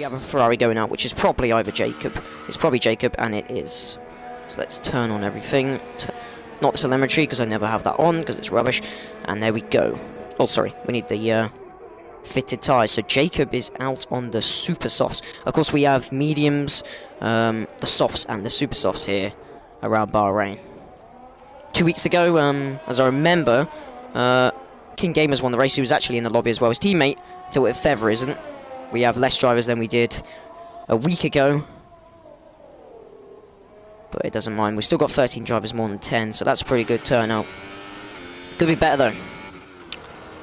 the other Ferrari going out, which is probably either Jacob. It's probably Jacob, and it is. So let's turn on everything. Not telemetry, because I never have that on, because it's rubbish. And there we go. Oh, sorry. We need the fitted tyres. So Jacob is out on the super softs. Of course, we have mediums, the softs, and the super softs here around Bahrain. 2 weeks ago, as I remember, King Gamers won the race. He was actually in the lobby as well. His teammate, Tilted Feather, isn't. We have less drivers than we did a week ago. But it doesn't mind. We've still got 13 drivers more than 10, so that's a pretty good turnout. Could be better, though.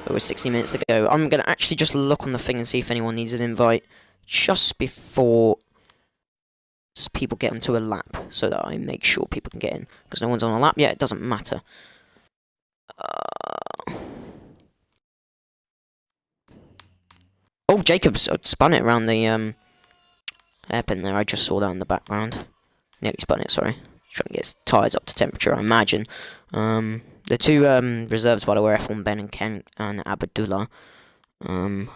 But we're 60 minutes to go. I'm going to actually just look on the thing and see if anyone needs an invite just before people get into a lap, so that I make sure people can get in. Because no one's on a lap yet, it doesn't matter. Oh, Jacob's spun it around the hairpin there. I just saw that in the background. Nearly spun it, sorry. Trying to get his tyres up to temperature, I imagine. The two reserves, by the way, F1 Ben and Ken and Abdullah. Probably.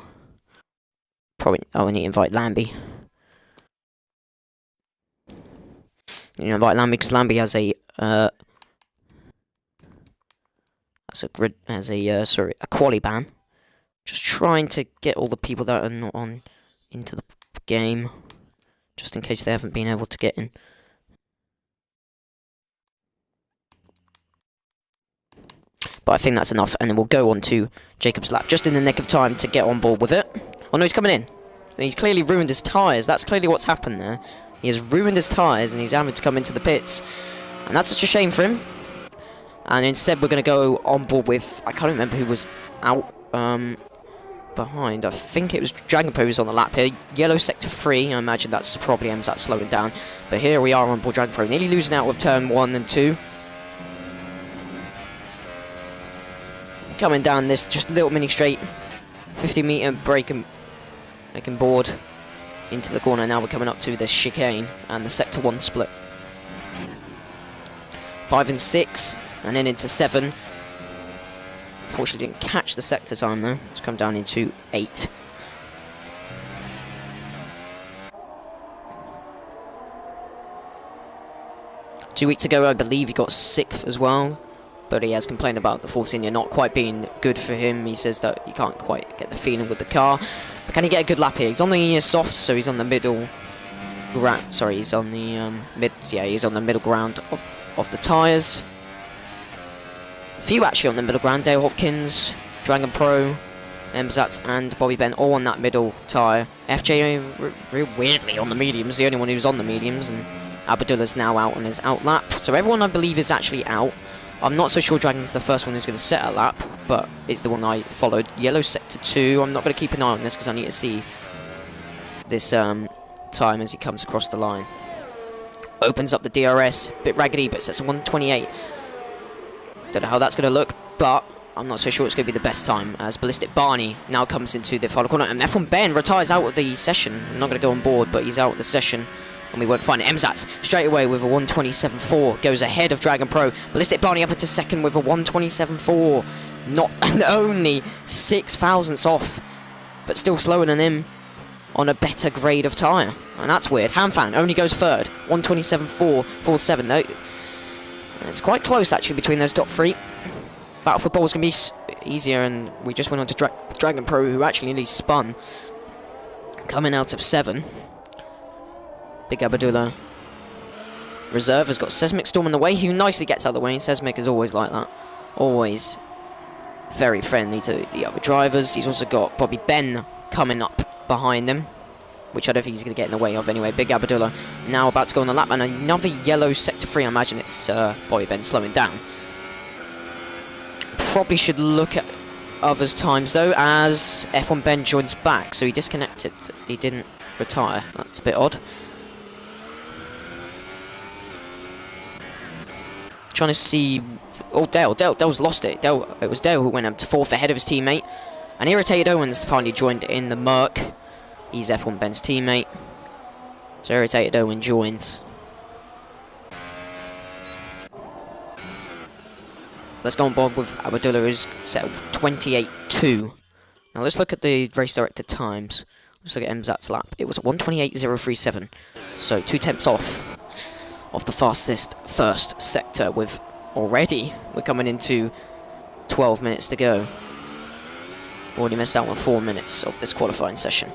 Oh, I need to invite Lambie. You know, invite Lambie because Lambie has a quali ban. Just trying to get all the people that are not on into the game, just in case they haven't been able to get in. But I think that's enough, and then we'll go on to Jacob's lap, just in the nick of time to get on board with it. Oh no, he's coming in. And he's clearly ruined his tyres. That's clearly what's happened there. He has ruined his tyres, and he's having to come into the pits. And that's such a shame for him. And instead, we're going to go on board with... I can't remember who was out behind. I think it was Dragon Pro who's on the lap here. Yellow Sector 3. I imagine that's probably MZAT slowing down. But here we are on board Dragon Pro. Nearly losing out with turn 1 and 2. Coming down this just little mini straight. 50-meter break and making board into the corner. Now we're coming up to the chicane and the Sector 1 split. 5 and 6, and then into 7. Unfortunately didn't catch the sector time though. It's come down into 8. Two weeks ago, I believe he got 6th as well, but he has complained about the full senior not quite being good for him. He says that he can't quite get the feeling with the car. But can he get a good lap here? He's on the soft, so he's on the middle ground. Sorry, he's on the he's on the middle ground of the tyres. A few actually on the middle ground. Dale Hopkins, Dragon Pro, MZAT, and Bobby Ben all on that middle tyre. FJ real weirdly on the mediums, the only one who's on the mediums, and Abdullah's now out on his out lap. So everyone I believe is actually out. I'm not so sure Dragon's the first one who's going to set a lap, but it's the one I followed. Yellow Sector 2. I'm not going to keep an eye on this because I need to see this time as he comes across the line. Opens up the DRS. Bit raggedy, but sets a 128. Don't know how that's going to look, but I'm not so sure it's going to be the best time as Ballistic Barney now comes into the final corner. And F1 Ben retires out of the session. I'm not going to go on board, but he's out of the session. And we won't find it. MZAT straight away with a 127.4 goes ahead of Dragon Pro. Ballistic Barney up into second with a 127.4. Not only 6 thousandths off, but still slower than him on a better grade of tyre. And that's weird. Hamfan only goes third. 127.4, 47. No, it's quite close actually between those top 3. Battle for Ball is going to be easier, and we just went on to Dragon Pro, who actually nearly spun. Coming out of 7. Big Abdullah. Reserve has got Seismic Storm in the way, who nicely gets out of the way. Seismic is always like that. Always very friendly to the other drivers. He's also got Bobby Ben coming up behind him, which I don't think he's going to get in the way of anyway. Big Abdullah now about to go on the lap, and another yellow Sector 3. I imagine it's Bobby Ben slowing down. Probably should look at others' times though, as F1 Ben joins back. So he disconnected. He didn't retire. That's a bit odd. Trying to see... Oh, Dale's lost it. It was Dale who went up to 4th ahead of his teammate. And Irritated Owens finally joined in the Merc. He's F1 Ben's teammate. So Irritated Owen joins. Let's go on board with Abdullah, who's set 28.2. Now let's look at the race director times. Let's look at MZAT's lap. It was 1:28.037. So 2 tenths off of the fastest first sector. With already, we're coming into 12 minutes to go. Already missed out on 4 minutes of this qualifying session.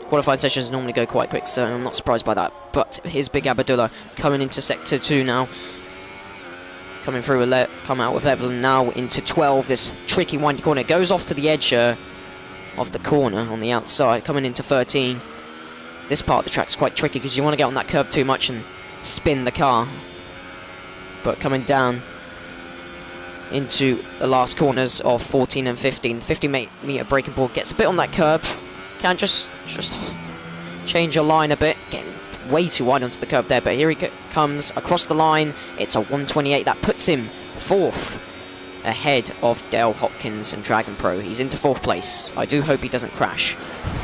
Qualifying sessions normally go quite quick, so I'm not surprised by that. But here's Big Abdullah coming into sector 2 now. Coming through come out with Evelyn now into 12. This tricky windy corner goes off to the edge of the corner on the outside, coming into 13. This part of the track's quite tricky because you want to get on that curb too much and spin the car. But coming down into the last corners of 14 and 15. 50-meter braking ball gets a bit on that curb. Can't just change your line a bit. Getting way too wide onto the curb there, but here he comes across the line. It's a 1:28. That puts him 4th ahead of Dale Hopkins and Dragon Pro. He's into 4th place. I do hope he doesn't crash.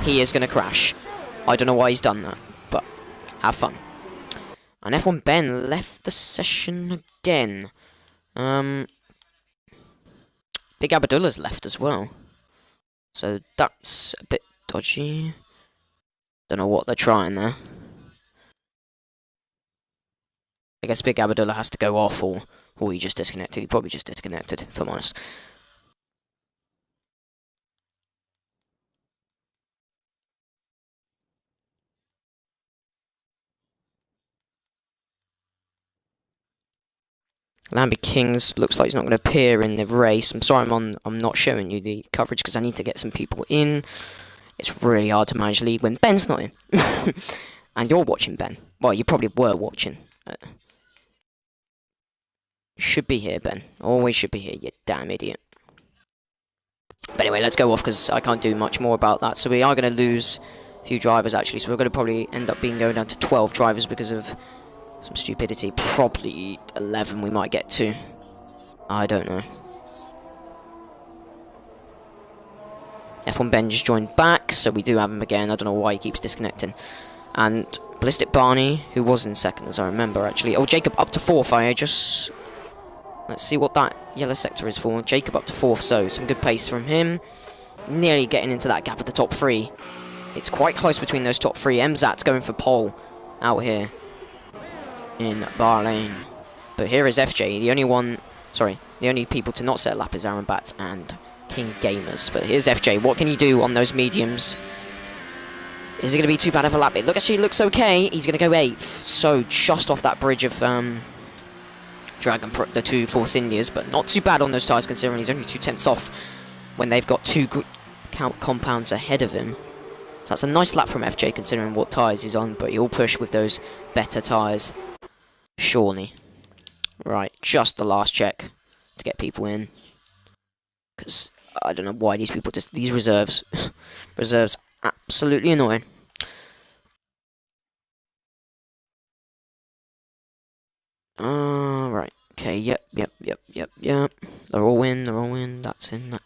He is going to crash. I don't know why he's done that, but have fun. And F1 Ben left the session again. Big Abdullah's left as well. So that's a bit dodgy. Don't know what they're trying there. I guess Big Abdullah has to go off, or he just disconnected. He probably just disconnected, if I'm honest. Lambie Kings looks like he's not going to appear in the race. I'm sorry I'm not showing you the coverage because I need to get some people in. It's really hard to manage the league when Ben's not in. And you're watching Ben. Well, you probably were watching. Should be here, Ben. Always should be here, you damn idiot. But anyway, let's go off because I can't do much more about that. So we are going to lose a few drivers, actually. So we're going to probably end up going down to 12 drivers because of some stupidity. Probably 11 we might get to. I don't know. F1 Ben just joined back, so we do have him again. I don't know why he keeps disconnecting. And Ballistic Barney, who was in 2nd, as I remember, actually. Oh, Jacob up to 4th. I just... Let's see what that yellow sector is for. Jacob up to 4th, so some good pace from him. Nearly getting into that gap of the top 3. It's quite close between those top 3. MZAT's going for pole out here in Bahrain. But here is FJ, the only people to not set a lap is Aaron Bat and King Gamers. But here's FJ. What can he do on those mediums? Is it going to be too bad of a lap? It actually looks okay. He's going to go 8th. So just off that bridge of Dragon Pro, the 2 Force Indias, but not too bad on those tyres considering he's only 2 tenths off when they've got 2 good compounds ahead of him. So that's a nice lap from FJ considering what tyres he's on, but he'll push with those better tyres. Surely. Right, just the last check to get people in. Because I don't know why these people just... These reserves. Reserves, absolutely annoying. Right. Okay, yep. They're all in, That's in.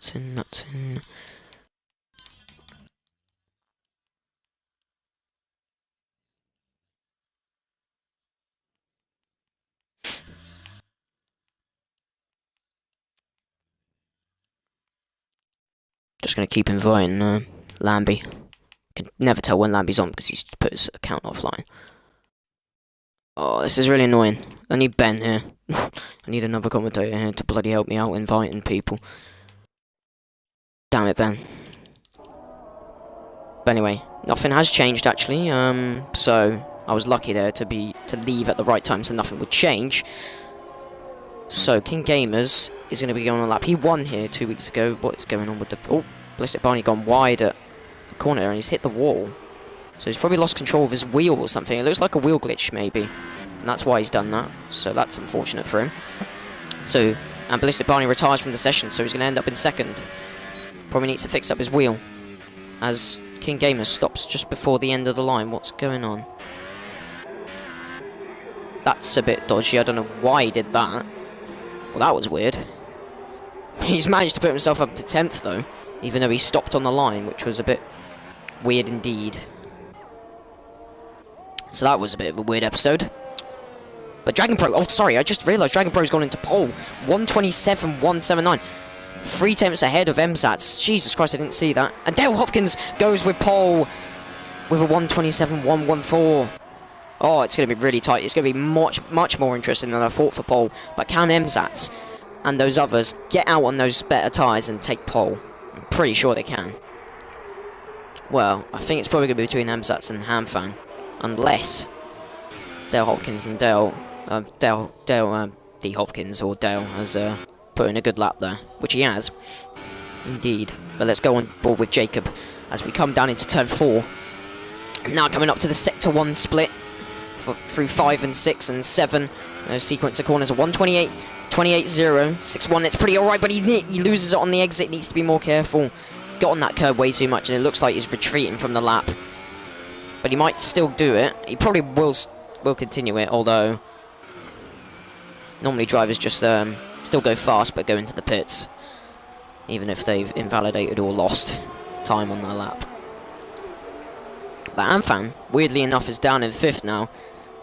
Just gonna keep inviting Lambie. Can never tell when Lambie's on because he's put his account offline. Oh, this is really annoying. I need Ben here. I need another commentator here to bloody help me out inviting people. Damn it, Ben. But anyway, nothing has changed actually. So I was lucky there to leave at the right time, so nothing would change. So King Gamers is going to be going on a lap. He won here 2 weeks ago. What is going on with the... Oh, Ballistic Barney gone wide at the corner and he's hit the wall. So he's probably lost control of his wheel or something. It looks like a wheel glitch maybe. And that's why he's done that. So that's unfortunate for him. So, and Ballistic Barney retires from the session, so he's going to end up in 2nd. Probably needs to fix up his wheel. As King Gamers stops just before the end of the line. What's going on? That's a bit dodgy. I don't know why he did that. Well, that was weird. He's managed to put himself up to 10th, though. Even though he stopped on the line, which was a bit weird indeed. So that was a bit of a weird episode. But Dragon Pro... Oh, sorry, I just realised Dragon Pro's gone into pole. 1:27.179. 3/10 ahead of MSATs. Jesus Christ, I didn't see that. And Dale Hopkins goes with pole with a 1:27.114. Oh, it's going to be really tight. It's going to be much more interesting than I thought for pole. But can MSATs and those others get out on those better tyres and take pole? I'm pretty sure they can. Well, I think it's probably going to be between MSATs and Hanfan, unless Dale Hopkins and D Hopkins or Dale has put in a good lap there, which he has, indeed. But let's go on board with Jacob as we come down into turn 4. Now coming up to the sector 1 split through 5 and 6 and 7. Sequence of corners, a 1:28, 28.0, 6.1. It's pretty alright, but he loses it on the exit. Needs to be more careful. Got on that curb way too much, and it looks like he's retreating from the lap. But he might still do it. He probably will continue it, although normally drivers just still go fast but go into the pits, even if they've invalidated or lost time on their lap. But Anfan, weirdly enough, is down in 5th now,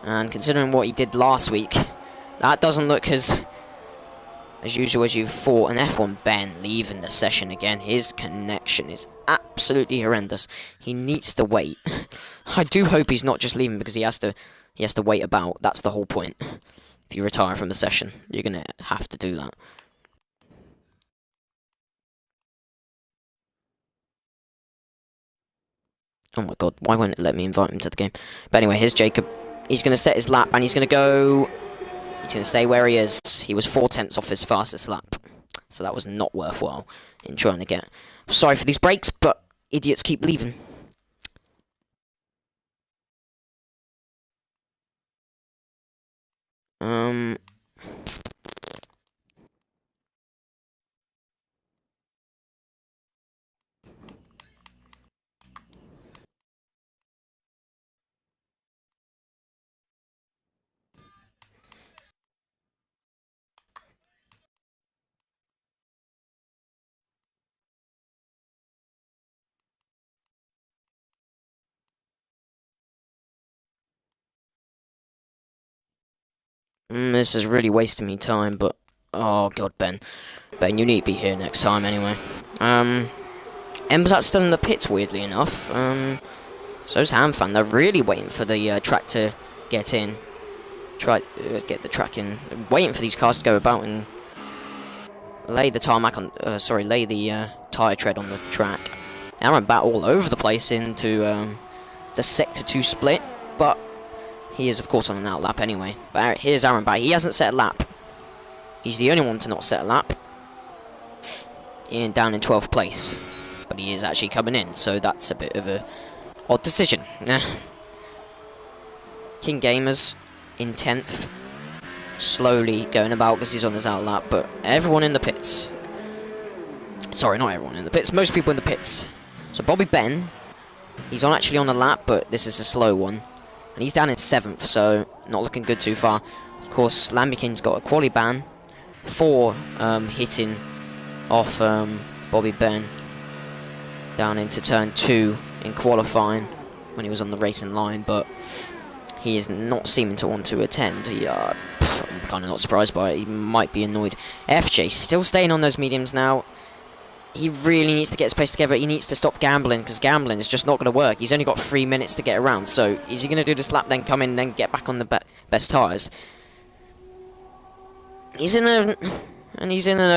and considering what he did last week, that doesn't look as usual as you thought. And F1 Ben leaving the session again. His connection is absolutely horrendous. He needs to wait. I do hope he's not just leaving because he has to wait about. That's the whole point. If you retire from the session, you're gonna have to do that. Oh my god, why won't it let me invite him to the game? But anyway, here's Jacob. He's gonna set his lap and he's gonna go. He's going to stay where he is. He was 4/10 off his fastest lap. So that was not worthwhile in trying to get. Sorry for these breaks, but idiots keep leaving. This is really wasting me time, but oh god, Ben, you need to be here next time anyway. Emzat's still in the pits, weirdly enough. So's Hamfan. They're really waiting for the track to get in. Get the track in. Waiting for these cars to go about and lay the tarmac on. Lay the tire tread on the track. Aaron Bat all over the place into the sector 2 split, but he is, of course, on an out lap anyway. But here's Aaron Bat. He hasn't set a lap. He's the only one to not set a lap. And down in 12th place. But he is actually coming in, so that's a bit of a odd decision. King Gamers in 10th. Slowly going about because he's on his out lap. But everyone in the pits. Sorry, not everyone in the pits. Most people in the pits. So Bobby Ben. He's actually on a lap, but this is a slow one. And he's down in 7th, so not looking good too far. Of course, Lambikin's got a quali ban for hitting off Bobby Ben down into turn 2 in qualifying when he was on the racing line, but he is not seeming to want to attend. I'm kind of not surprised by it. He might be annoyed. FJ still staying on those mediums now. He really needs to get his pace together. He needs to stop gambling, because gambling is just not going to work. He's only got 3 minutes to get around. So is he going to do this lap, then come in, then get back on the best tyres? He's in an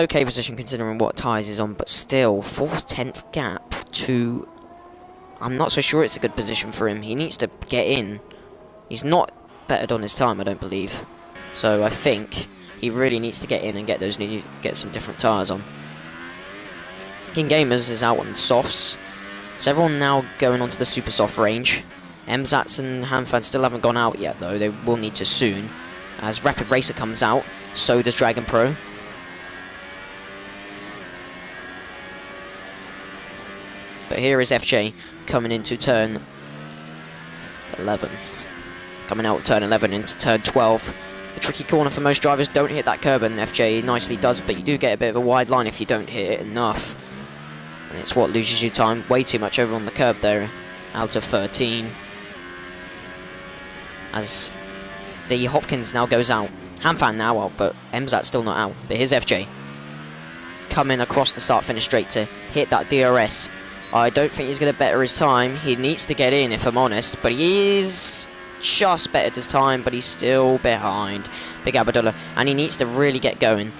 okay position considering what tyres he's on, but still 4/10 gap to. I'm not so sure it's a good position for him. He needs to get in. He's not bettered on his time, I don't believe. So I think he really needs to get in and get some different tyres on. King Gamers is out on softs, so everyone now going onto the super soft range. MZATs and Hanfan still haven't gone out yet though. They will need to soon. As Rapid Racer comes out, so does Dragon Pro. But here is FJ coming into turn 11. Coming out of turn 11 into turn 12. A tricky corner for most drivers. Don't hit that curb, and FJ nicely does, but you do get a bit of a wide line if you don't hit it enough. And it's what loses you time. Way too much over on the curb there. Out of 13. As the Hopkins now goes out. Hanfan now out, but MZAT's still not out. But here's FJ. come in across the start-finish straight to hit that DRS. I don't think he's going to better his time. He needs to get in, if I'm honest, but he is just bettered his time, but he's still behind Big Abdullah, and he needs to really get going,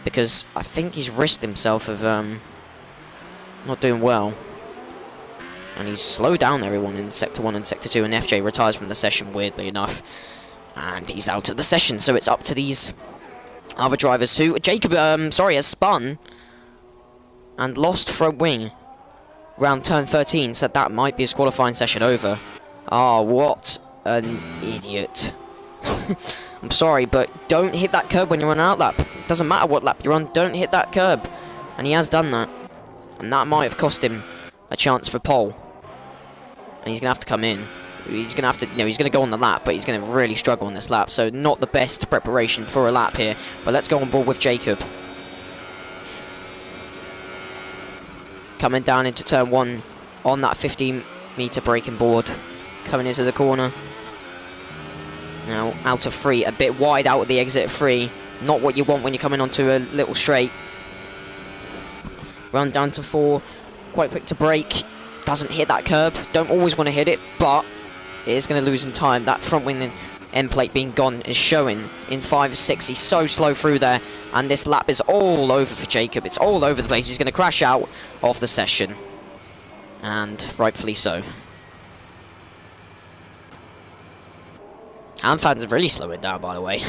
because I think he's risked himself of not doing well. And he's slowed down everyone in Sector 1 and Sector 2, and FJ retires from the session, weirdly enough. And he's out of the session, so it's up to these other drivers who... Jacob, has spun and lost front wing around turn 13, so that might be his qualifying session over. Ah, what an idiot. I'm sorry, but don't hit that curb when you're on an outlap. Doesn't matter what lap you're on, don't hit that curb. And he has done that. And that might have cost him a chance for pole. And he's going to have to come in. He's going to have to, he's going to go on the lap, but he's going to really struggle on this lap. So not the best preparation for a lap here. But let's go on board with Jacob. Coming down into turn 1 on that 15-meter braking board. Coming into the corner. Now out of 3, a bit wide out of the exit of 3. Not what you want when you're coming onto a little straight. Run down to 4. Quite quick to brake. Doesn't hit that curb. Don't always want to hit it, but it is going to lose him time. That front wing end plate being gone is showing in 5.6. He's so slow through there, and this lap is all over for Jacob. It's all over the place. He's going to crash out of the session, and rightfully so. Fans are really slowing down, by the way.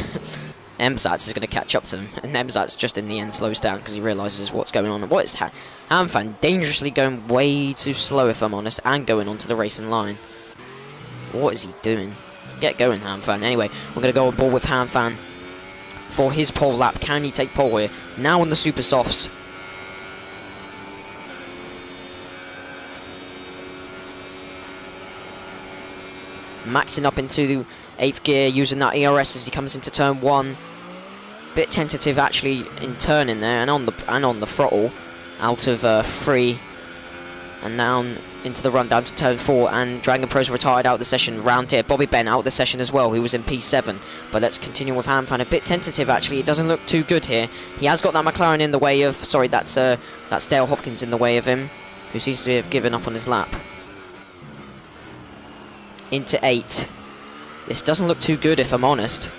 Emzats is going to catch up to them, and Emzats just in the end slows down because he realises what's going on. What is Hamfan dangerously going way too slow, if I'm honest, and going onto the racing line. What is he doing? Get going, Hamfan. Anyway, we're going to go on board with Hamfan for his pole lap. Can he take pole here? Now on the super softs. Maxing up into the 8th gear, using that ERS as he comes into turn 1. Bit tentative actually in turning there, and on the throttle, out of 3, and down into the run down to turn 4. And Dragon Pro's retired out of the session round here. Bobby Ben out of the session as well, who was in P7. But let's continue with Hamfan. A bit tentative actually. It doesn't look too good here. He has got that McLaren in the way of. Sorry, that's Dale Hopkins in the way of him, who seems to have given up on his lap. Into 8. This doesn't look too good, if I'm honest.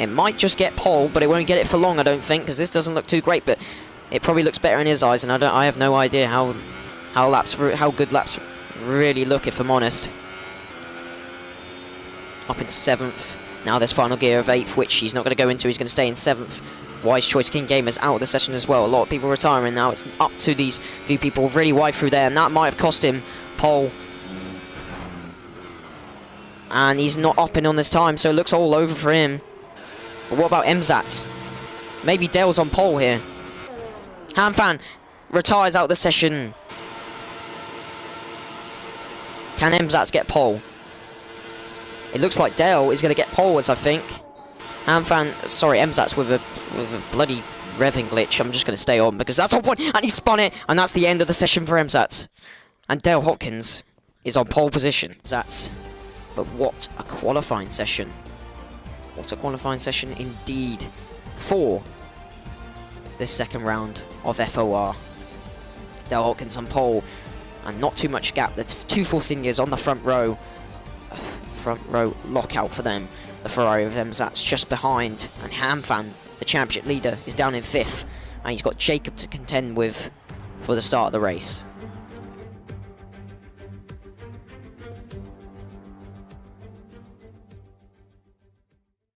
It might just get pole, but it won't get it for long, I don't think, because this doesn't look too great. But it probably looks better in his eyes, and I have no idea how good laps really look, if I'm honest. Up into 7th. Now this final gear of 8th, which he's not going to go into. He's going to stay in 7th. Wise choice. King Gamers out of the session as well. A lot of people retiring now. It's up to these few people really wide through there, and that might have cost him pole. And he's not upping on this time, so it looks all over for him. But what about Emzats? Maybe Dale's on pole here. Hamfan retires out of the session. Can Emzats get pole? It looks like Dale is going to get polewards, I think. Emzats with a bloody revving glitch. I'm just going to stay on because that's the point. And he spun it, and that's the end of the session for Emzats. And Dale Hopkins is on pole position. Emzats. But what a qualifying session. What a qualifying session indeed for this second round of FOR. Dale Hopkins on pole, and not too much gap. The 2 Force Indias on the front row. Front row lockout for them. The Ferrari of Emzats just behind, and Hamfan, the championship leader, is down in 5th, and he's got Jacob to contend with for the start of the race.